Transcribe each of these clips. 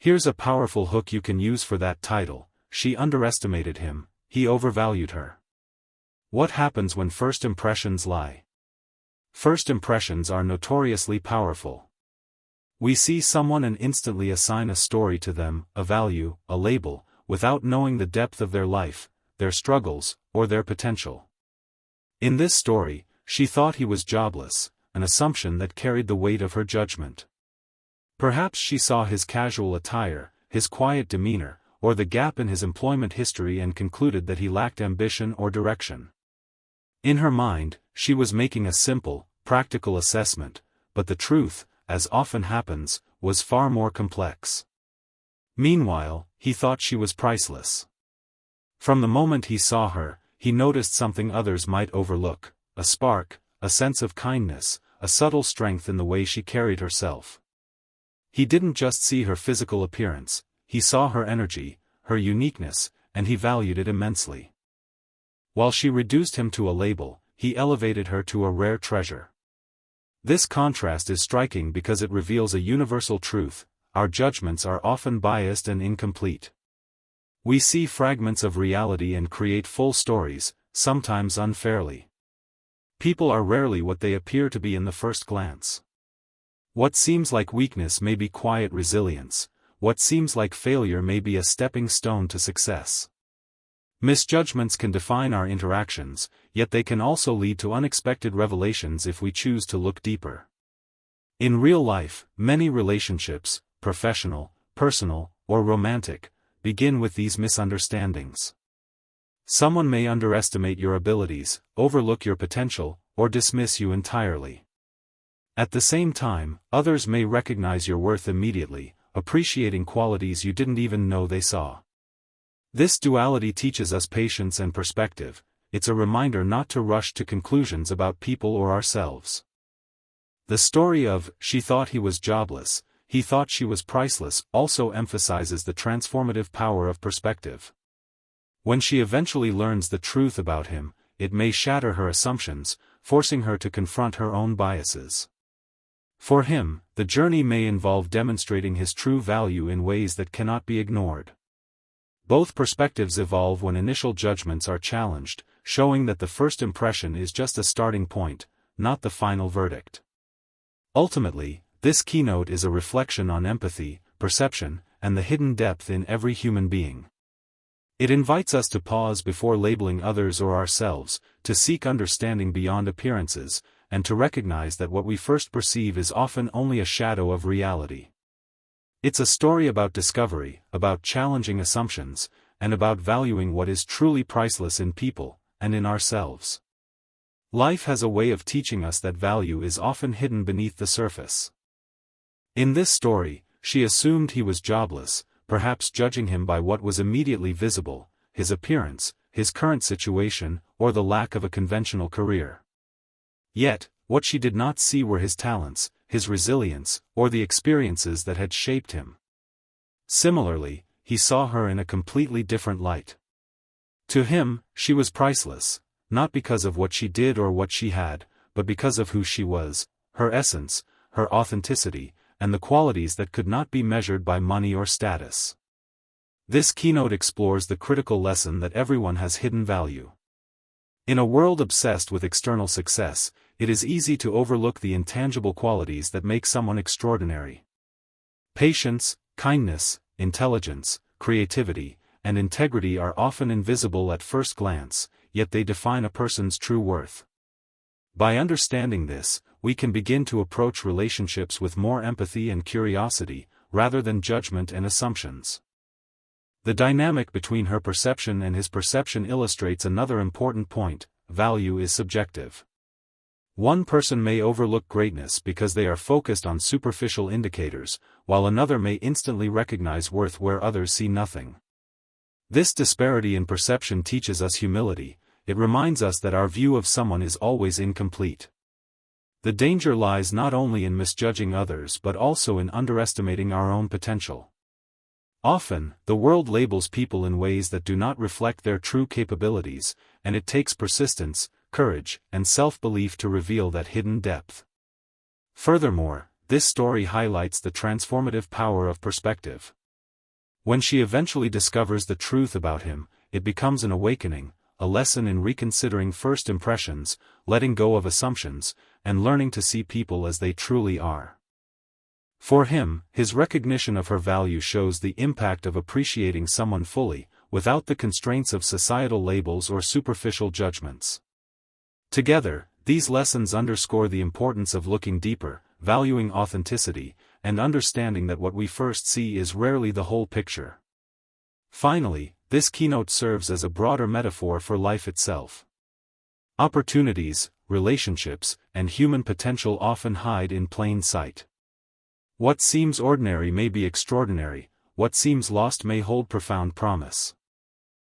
Here's a powerful hook you can use for that title: she underestimated him, he overvalued her. What happens when first impressions lie? First impressions are notoriously powerful. We see someone and instantly assign a story to them, a value, a label, without knowing the depth of their life, their struggles, or their potential. In this story, she thought he was jobless, an assumption that carried the weight of her judgment. Perhaps she saw his casual attire, his quiet demeanor, or the gap in his employment history and concluded that he lacked ambition or direction. In her mind, she was making a simple, practical assessment, but the truth, as often happens, was far more complex. Meanwhile, he thought she was priceless. From the moment he saw her, he noticed something others might overlook: a spark, a sense of kindness, a subtle strength in the way she carried herself. He didn't just see her physical appearance, he saw her energy, her uniqueness, and he valued it immensely. While she reduced him to a label, he elevated her to a rare treasure. This contrast is striking because it reveals a universal truth: our judgments are often biased and incomplete. We see fragments of reality and create full stories, sometimes unfairly. People are rarely what they appear to be in the first glance. What seems like weakness may be quiet resilience, what seems like failure may be a stepping stone to success. Misjudgments can define our interactions, yet they can also lead to unexpected revelations if we choose to look deeper. In real life, many relationships, professional, personal, or romantic, begin with these misunderstandings. Someone may underestimate your abilities, overlook your potential, or dismiss you entirely. At the same time, others may recognize your worth immediately, appreciating qualities you didn't even know they saw. This duality teaches us patience and perspective. It's a reminder not to rush to conclusions about people or ourselves. The story of "she thought he was jobless, he thought she was priceless" also emphasizes the transformative power of perspective. When she eventually learns the truth about him, it may shatter her assumptions, forcing her to confront her own biases. For him, the journey may involve demonstrating his true value in ways that cannot be ignored. Both perspectives evolve when initial judgments are challenged, showing that the first impression is just a starting point, not the final verdict. Ultimately, this keynote is a reflection on empathy, perception, and the hidden depth in every human being. It invites us to pause before labeling others or ourselves, to seek understanding beyond appearances, and to recognize that what we first perceive is often only a shadow of reality. It's a story about discovery, about challenging assumptions, and about valuing what is truly priceless in people, and in ourselves. Life has a way of teaching us that value is often hidden beneath the surface. In this story, she assumed he was jobless, perhaps judging him by what was immediately visible: his appearance, his current situation, or the lack of a conventional career. Yet, what she did not see were his talents, his resilience, or the experiences that had shaped him. Similarly, he saw her in a completely different light. To him, she was priceless, not because of what she did or what she had, but because of who she was, her essence, her authenticity, and the qualities that could not be measured by money or status. This keynote explores the critical lesson that everyone has hidden value. In a world obsessed with external success, it is easy to overlook the intangible qualities that make someone extraordinary. Patience, kindness, intelligence, creativity, and integrity are often invisible at first glance, yet they define a person's true worth. By understanding this, we can begin to approach relationships with more empathy and curiosity, rather than judgment and assumptions. The dynamic between her perception and his perception illustrates another important point: value is subjective. One person may overlook greatness because they are focused on superficial indicators, while another may instantly recognize worth where others see nothing. This disparity in perception teaches us humility. It reminds us that our view of someone is always incomplete. The danger lies not only in misjudging others but also in underestimating our own potential. Often, the world labels people in ways that do not reflect their true capabilities, and it takes persistence, courage, and self-belief to reveal that hidden depth. Furthermore, this story highlights the transformative power of perspective. When she eventually discovers the truth about him, it becomes an awakening, a lesson in reconsidering first impressions, letting go of assumptions, and learning to see people as they truly are. For him, his recognition of her value shows the impact of appreciating someone fully, without the constraints of societal labels or superficial judgments. Together, these lessons underscore the importance of looking deeper, valuing authenticity, and understanding that what we first see is rarely the whole picture. Finally, this keynote serves as a broader metaphor for life itself. Opportunities, relationships, and human potential often hide in plain sight. What seems ordinary may be extraordinary, what seems lost may hold profound promise.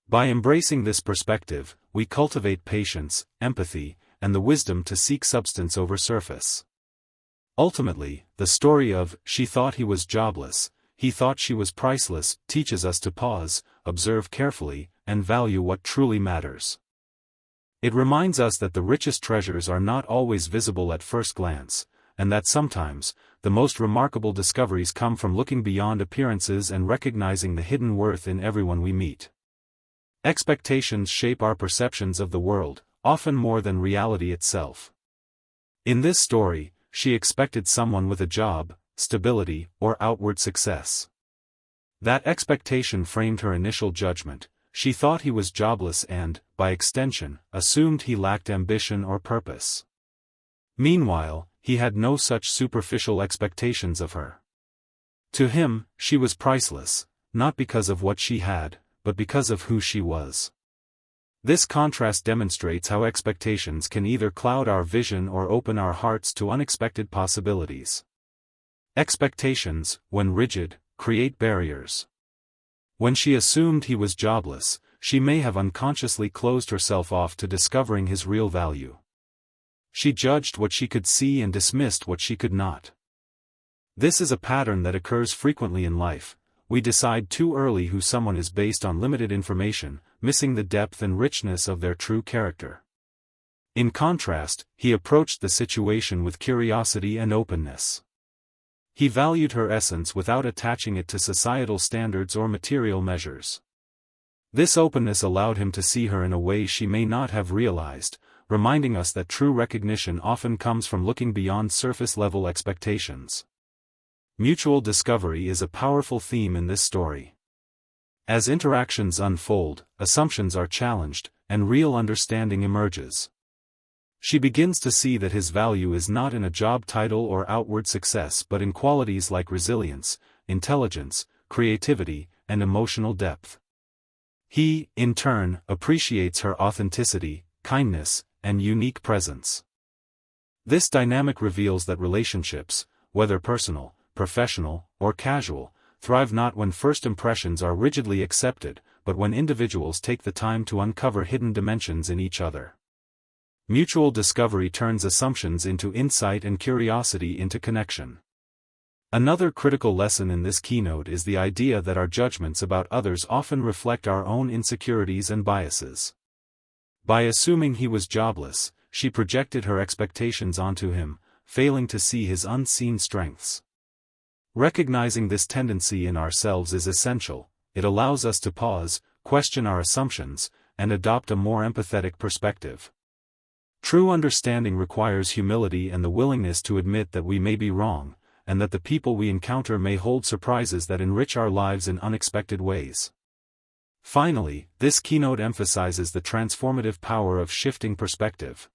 By embracing this perspective, we cultivate patience, empathy, and the wisdom to seek substance over surface. Ultimately, the story of "she thought he was jobless, he thought she was priceless" teaches us to pause, observe carefully, and value what truly matters. It reminds us that the richest treasures are not always visible at first glance, and that sometimes, the most remarkable discoveries come from looking beyond appearances and recognizing the hidden worth in everyone we meet. Expectations shape our perceptions of the world, often more than reality itself. In this story, she expected someone with a job, stability, or outward success. That expectation framed her initial judgment. She thought he was jobless and, by extension, assumed he lacked ambition or purpose. Meanwhile, he had no such superficial expectations of her. To him, she was priceless, not because of what she had, but because of who she was. This contrast demonstrates how expectations can either cloud our vision or open our hearts to unexpected possibilities. Expectations, when rigid, create barriers. When she assumed he was jobless, she may have unconsciously closed herself off to discovering his real value. She judged what she could see and dismissed what she could not. This is a pattern that occurs frequently in life. We decide too early who someone is based on limited information, missing the depth and richness of their true character. In contrast, he approached the situation with curiosity and openness. He valued her essence without attaching it to societal standards or material measures. This openness allowed him to see her in a way she may not have realized, reminding us that true recognition often comes from looking beyond surface-level expectations. Mutual discovery is a powerful theme in this story. As interactions unfold, assumptions are challenged, and real understanding emerges. She begins to see that his value is not in a job title or outward success but in qualities like resilience, intelligence, creativity, and emotional depth. He, in turn, appreciates her authenticity, kindness, and unique presence. This dynamic reveals that relationships, whether personal, professional, or casual, thrive not when first impressions are rigidly accepted, but when individuals take the time to uncover hidden dimensions in each other. Mutual discovery turns assumptions into insight and curiosity into connection. Another critical lesson in this keynote is the idea that our judgments about others often reflect our own insecurities and biases. By assuming he was jobless, she projected her expectations onto him, failing to see his unseen strengths. Recognizing this tendency in ourselves is essential. It allows us to pause, question our assumptions, and adopt a more empathetic perspective. True understanding requires humility and the willingness to admit that we may be wrong, and that the people we encounter may hold surprises that enrich our lives in unexpected ways. Finally, this keynote emphasizes the transformative power of shifting perspective.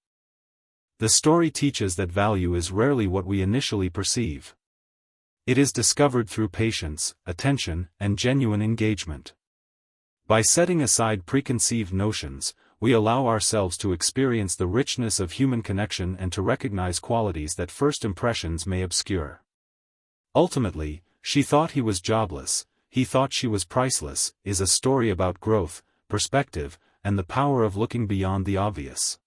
The story teaches that value is rarely what we initially perceive. It is discovered through patience, attention, and genuine engagement. By setting aside preconceived notions, we allow ourselves to experience the richness of human connection and to recognize qualities that first impressions may obscure. Ultimately, she thought he was jobless, he thought she was priceless, is a story about growth, perspective, and the power of looking beyond the obvious.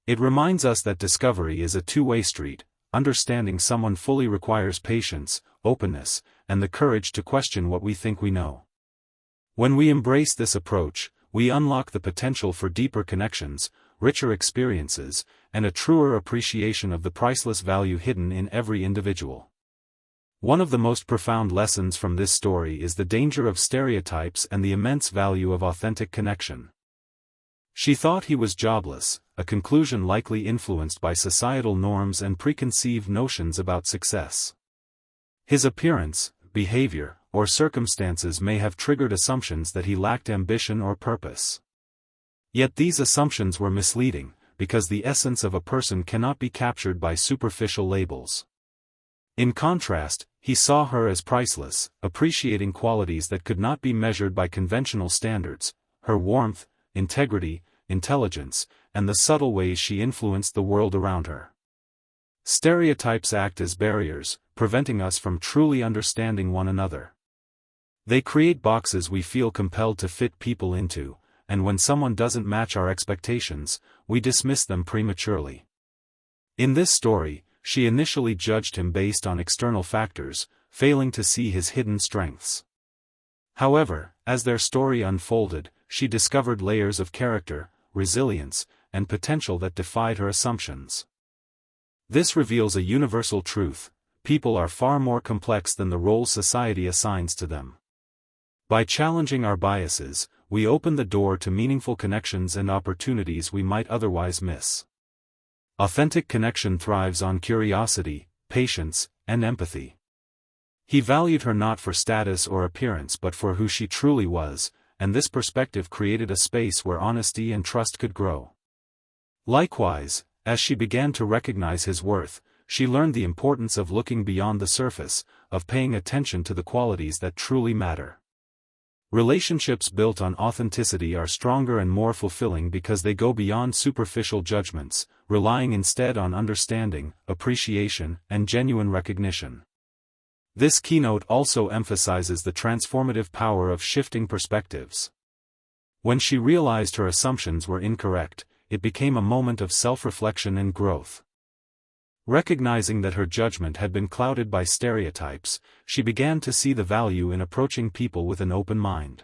It reminds us that discovery is a two-way street. Understanding someone fully requires patience, openness, and the courage to question what we think we know. When we embrace this approach, we unlock the potential for deeper connections, richer experiences, and a truer appreciation of the priceless value hidden in every individual. One of the most profound lessons from this story is the danger of stereotypes and the immense value of authentic connection. She thought he was jobless, a conclusion likely influenced by societal norms and preconceived notions about success. His appearance, behavior, or circumstances may have triggered assumptions that he lacked ambition or purpose. Yet these assumptions were misleading, because the essence of a person cannot be captured by superficial labels. In contrast, he saw her as priceless, appreciating qualities that could not be measured by conventional standards: her warmth, integrity, intelligence, and the subtle ways she influenced the world around her. Stereotypes act as barriers, preventing us from truly understanding one another. They create boxes we feel compelled to fit people into, and when someone doesn't match our expectations, we dismiss them prematurely. In this story, she initially judged him based on external factors, failing to see his hidden strengths. However, as their story unfolded, she discovered layers of character, resilience, and potential that defied her assumptions. This reveals a universal truth: people are far more complex than the roles society assigns to them. By challenging our biases, we open the door to meaningful connections and opportunities we might otherwise miss. Authentic connection thrives on curiosity, patience, and empathy. He valued her not for status or appearance but for who she truly was, and this perspective created a space where honesty and trust could grow. Likewise, as she began to recognize his worth, she learned the importance of looking beyond the surface, of paying attention to the qualities that truly matter. Relationships built on authenticity are stronger and more fulfilling because they go beyond superficial judgments, relying instead on understanding, appreciation, and genuine recognition. This keynote also emphasizes the transformative power of shifting perspectives. When she realized her assumptions were incorrect, it became a moment of self-reflection and growth. Recognizing that her judgment had been clouded by stereotypes, she began to see the value in approaching people with an open mind.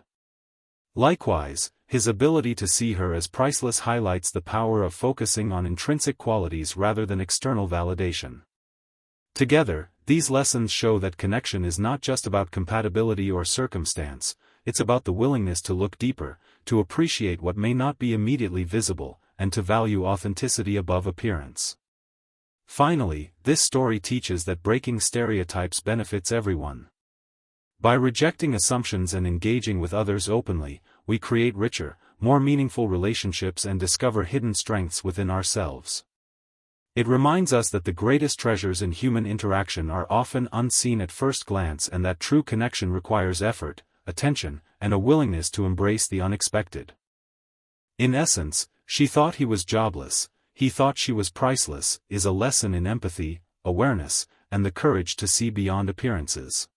Likewise, his ability to see her as priceless highlights the power of focusing on intrinsic qualities rather than external validation. Together, these lessons show that connection is not just about compatibility or circumstance, it's about the willingness to look deeper, to appreciate what may not be immediately visible, and to value authenticity above appearance. Finally, this story teaches that breaking stereotypes benefits everyone. By rejecting assumptions and engaging with others openly, we create richer, more meaningful relationships and discover hidden strengths within ourselves. It reminds us that the greatest treasures in human interaction are often unseen at first glance and that true connection requires effort, attention, and a willingness to embrace the unexpected. In essence, she thought he was jobless, he thought she was priceless, is a lesson in empathy, awareness, and the courage to see beyond appearances.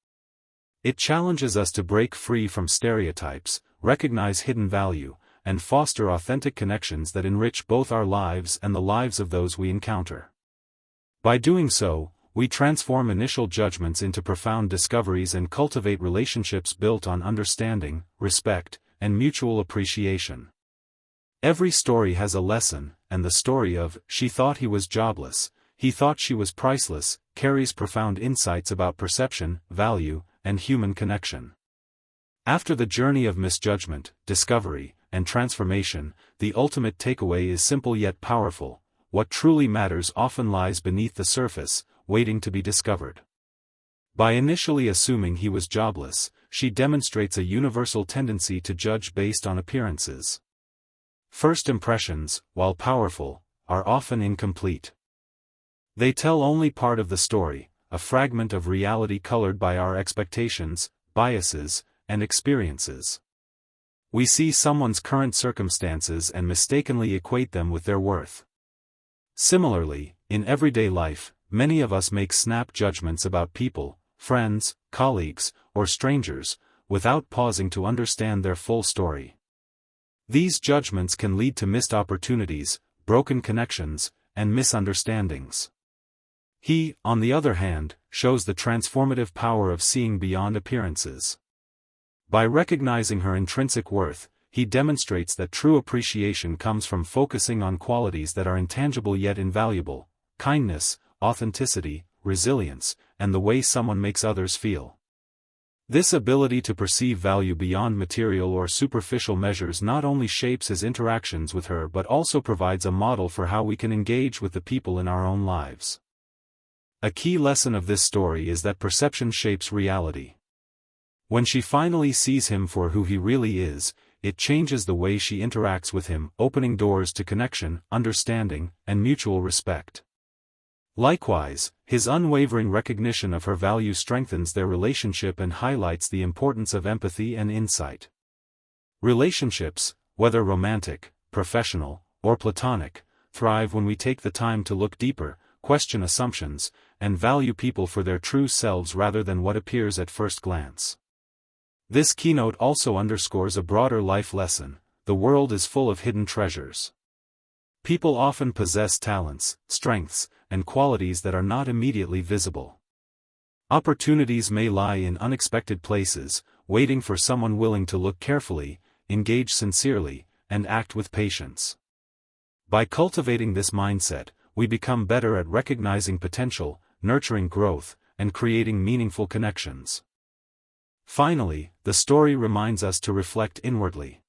It challenges us to break free from stereotypes, recognize hidden value, and foster authentic connections that enrich both our lives and the lives of those we encounter. By doing so, we transform initial judgments into profound discoveries and cultivate relationships built on understanding, respect, and mutual appreciation. Every story has a lesson, and the story of "she thought he was jobless, he thought she was priceless" carries profound insights about perception, value, and human connection. After the journey of misjudgment, discovery, and transformation, the ultimate takeaway is simple yet powerful: what truly matters often lies beneath the surface, waiting to be discovered. By initially assuming he was jobless, she demonstrates a universal tendency to judge based on appearances. First impressions, while powerful, are often incomplete. They tell only part of the story, a fragment of reality colored by our expectations, biases, and experiences. We see someone's current circumstances and mistakenly equate them with their worth. Similarly, in everyday life, many of us make snap judgments about people, friends, colleagues, or strangers, without pausing to understand their full story. These judgments can lead to missed opportunities, broken connections, and misunderstandings. He, on the other hand, shows the transformative power of seeing beyond appearances. By recognizing her intrinsic worth, he demonstrates that true appreciation comes from focusing on qualities that are intangible yet invaluable: kindness, authenticity, resilience, and the way someone makes others feel. This ability to perceive value beyond material or superficial measures not only shapes his interactions with her but also provides a model for how we can engage with the people in our own lives. A key lesson of this story is that perception shapes reality. When she finally sees him for who he really is, it changes the way she interacts with him, opening doors to connection, understanding, and mutual respect. Likewise, his unwavering recognition of her value strengthens their relationship and highlights the importance of empathy and insight. Relationships, whether romantic, professional, or platonic, thrive when we take the time to look deeper, question assumptions, and value people for their true selves rather than what appears at first glance. This keynote also underscores a broader life lesson: the world is full of hidden treasures. People often possess talents, strengths, and qualities that are not immediately visible. Opportunities may lie in unexpected places, waiting for someone willing to look carefully, engage sincerely, and act with patience. By cultivating this mindset, we become better at recognizing potential, nurturing growth, and creating meaningful connections. Finally, the story reminds us to reflect inwardly.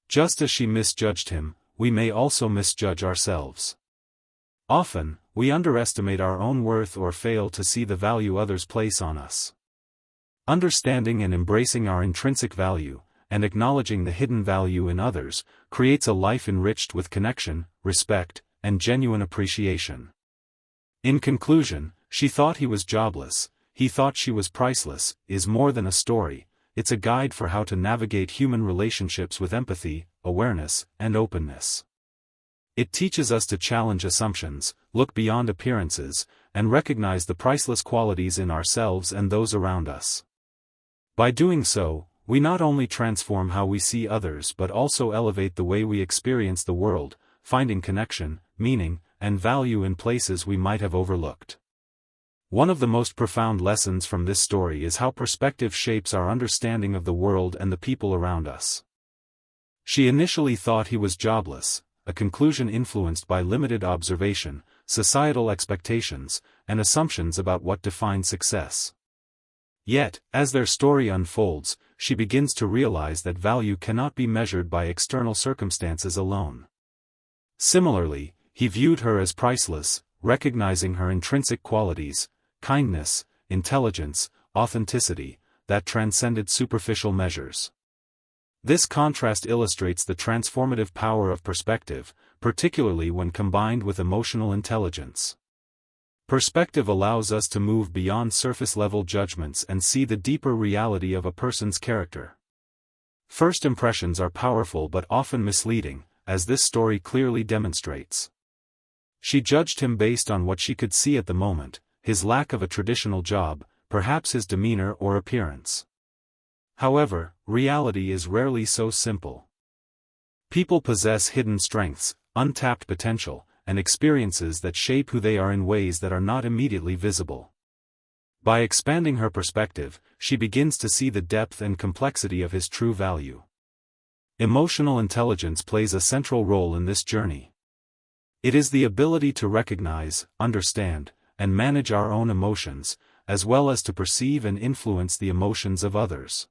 Just as she misjudged him, we may also misjudge ourselves. Often, we underestimate our own worth or fail to see the value others place on us. Understanding and embracing our intrinsic value, and acknowledging the hidden value in others, creates a life enriched with connection, respect, and genuine appreciation. In conclusion, She Thought He Was Jobless, He Thought She Was Priceless is more than a story, it's a guide for how to navigate human relationships with empathy, awareness, and openness. It teaches us to challenge assumptions, look beyond appearances, and recognize the priceless qualities in ourselves and those around us. By doing so, we not only transform how we see others but also elevate the way we experience the world, finding connection, meaning, and value in places we might have overlooked. One of the most profound lessons from this story is how perspective shapes our understanding of the world and the people around us. She initially thought he was jobless, a conclusion influenced by limited observation, societal expectations, and assumptions about what defines success. Yet, as their story unfolds, she begins to realize that value cannot be measured by external circumstances alone. Similarly, he viewed her as priceless, recognizing her intrinsic qualities, kindness, intelligence, authenticity, that transcended superficial measures. This contrast illustrates the transformative power of perspective, particularly when combined with emotional intelligence. Perspective allows us to move beyond surface-level judgments and see the deeper reality of a person's character. First impressions are powerful but often misleading, as this story clearly demonstrates. She judged him based on what she could see at the moment, his lack of a traditional job, perhaps his demeanor or appearance. However, reality is rarely so simple. People possess hidden strengths, untapped potential, and experiences that shape who they are in ways that are not immediately visible. By expanding her perspective, she begins to see the depth and complexity of his true value. Emotional intelligence plays a central role in this journey. It is the ability to recognize, understand, and manage our own emotions, as well as to perceive and influence the emotions of others.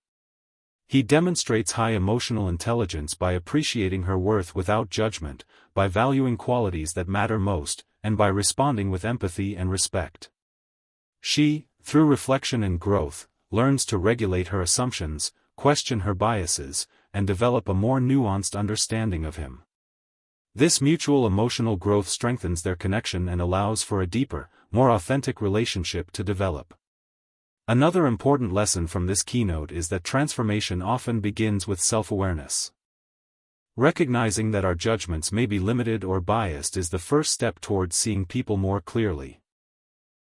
He demonstrates high emotional intelligence by appreciating her worth without judgment, by valuing qualities that matter most, and by responding with empathy and respect. She, through reflection and growth, learns to regulate her assumptions, question her biases, and develop a more nuanced understanding of him. This mutual emotional growth strengthens their connection and allows for a deeper, more authentic relationship to develop. Another important lesson from this keynote is that transformation often begins with self-awareness. Recognizing that our judgments may be limited or biased is the first step towards seeing people more clearly.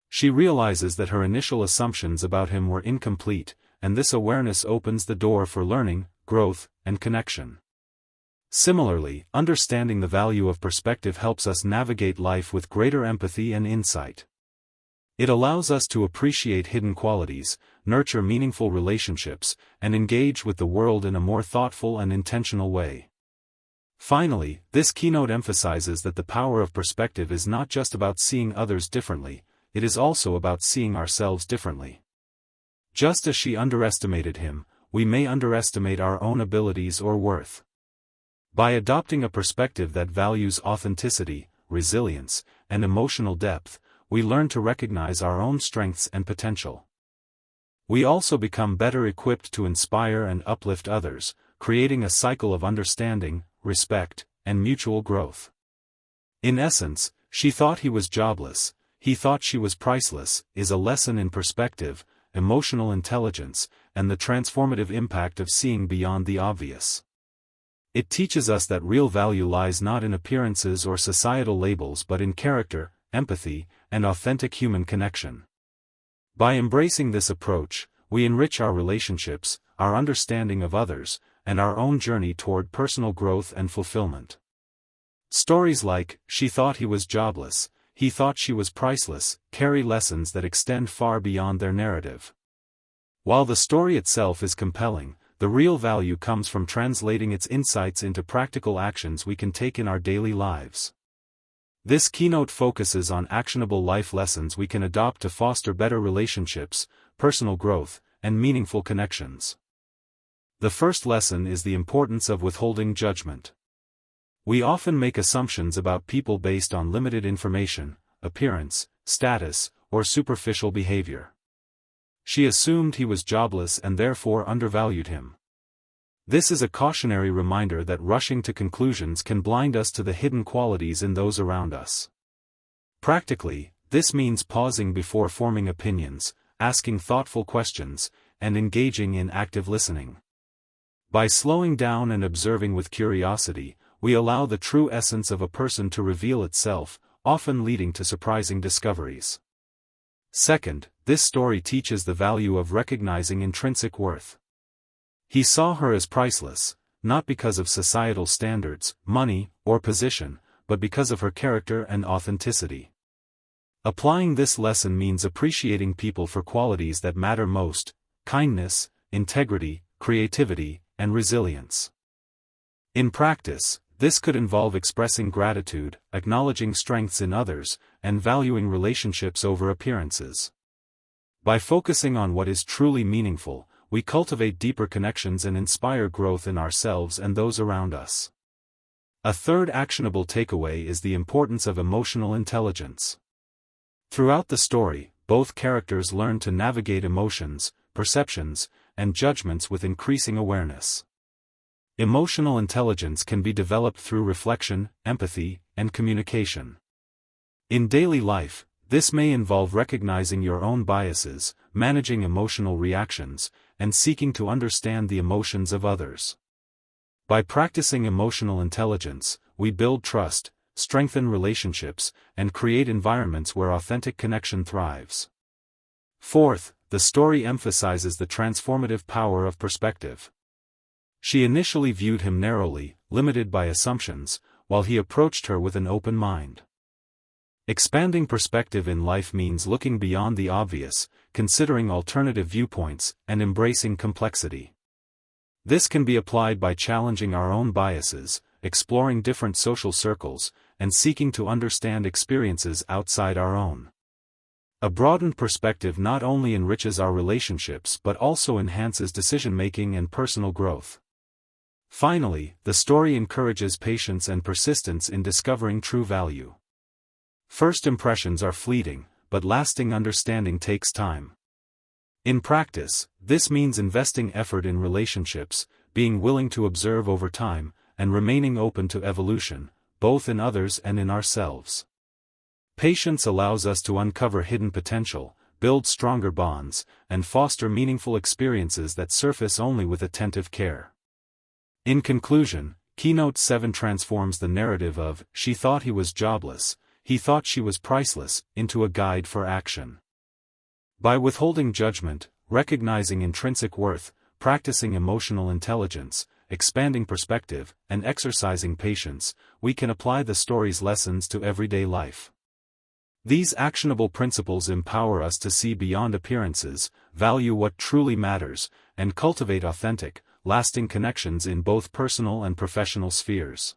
She realizes that her initial assumptions about him were incomplete, and this awareness opens the door for learning, growth, and connection. Similarly, understanding the value of perspective helps us navigate life with greater empathy and insight. It allows us to appreciate hidden qualities, nurture meaningful relationships, and engage with the world in a more thoughtful and intentional way. Finally, this keynote emphasizes that the power of perspective is not just about seeing others differently, it is also about seeing ourselves differently. Just as she underestimated him, we may underestimate our own abilities or worth. By adopting a perspective that values authenticity, resilience, and emotional depth, we learn to recognize our own strengths and potential. We also become better equipped to inspire and uplift others, creating a cycle of understanding, respect, and mutual growth. In essence, she thought he was jobless, he thought she was priceless, is a lesson in perspective, emotional intelligence, and the transformative impact of seeing beyond the obvious. It teaches us that real value lies not in appearances or societal labels but in character, empathy, and authentic human connection. By embracing this approach, we enrich our relationships, our understanding of others, and our own journey toward personal growth and fulfillment. Stories like, "She thought he was jobless, he thought she was priceless," carry lessons that extend far beyond their narrative. While the story itself is compelling, the real value comes from translating its insights into practical actions we can take in our daily lives. This keynote focuses on actionable life lessons we can adopt to foster better relationships, personal growth, and meaningful connections. The first lesson is the importance of withholding judgment. We often make assumptions about people based on limited information, appearance, status, or superficial behavior. She assumed he was jobless and therefore undervalued him. This is a cautionary reminder that rushing to conclusions can blind us to the hidden qualities in those around us. Practically, this means pausing before forming opinions, asking thoughtful questions, and engaging in active listening. By slowing down and observing with curiosity, we allow the true essence of a person to reveal itself, often leading to surprising discoveries. Second, this story teaches the value of recognizing intrinsic worth. He saw her as priceless, not because of societal standards, money, or position, but because of her character and authenticity. Applying this lesson means appreciating people for qualities that matter most: kindness, integrity, creativity, and resilience. In practice, this could involve expressing gratitude, acknowledging strengths in others, and valuing relationships over appearances. By focusing on what is truly meaningful, we cultivate deeper connections and inspire growth in ourselves and those around us. A third actionable takeaway is the importance of emotional intelligence. Throughout the story, both characters learn to navigate emotions, perceptions, and judgments with increasing awareness. Emotional intelligence can be developed through reflection, empathy, and communication. In daily life, this may involve recognizing your own biases, managing emotional reactions, and seeking to understand the emotions of others. By practicing emotional intelligence, we build trust, strengthen relationships, and create environments where authentic connection thrives. Fourth, the story emphasizes the transformative power of perspective. She initially viewed him narrowly, limited by assumptions, while he approached her with an open mind. Expanding perspective in life means looking beyond the obvious, considering alternative viewpoints, and embracing complexity. This can be applied by challenging our own biases, exploring different social circles, and seeking to understand experiences outside our own. A broadened perspective not only enriches our relationships but also enhances decision-making and personal growth. Finally, the story encourages patience and persistence in discovering true value. First impressions are fleeting, but lasting understanding takes time. In practice, this means investing effort in relationships, being willing to observe over time, and remaining open to evolution, both in others and in ourselves. Patience allows us to uncover hidden potential, build stronger bonds, and foster meaningful experiences that surface only with attentive care. In conclusion, Keynote 7 transforms the narrative of "She thought he was jobless, he thought she was priceless" into a guide for action. By withholding judgment, recognizing intrinsic worth, practicing emotional intelligence, expanding perspective, and exercising patience, we can apply the story's lessons to everyday life. These actionable principles empower us to see beyond appearances, value what truly matters, and cultivate authentic, lasting connections in both personal and professional spheres.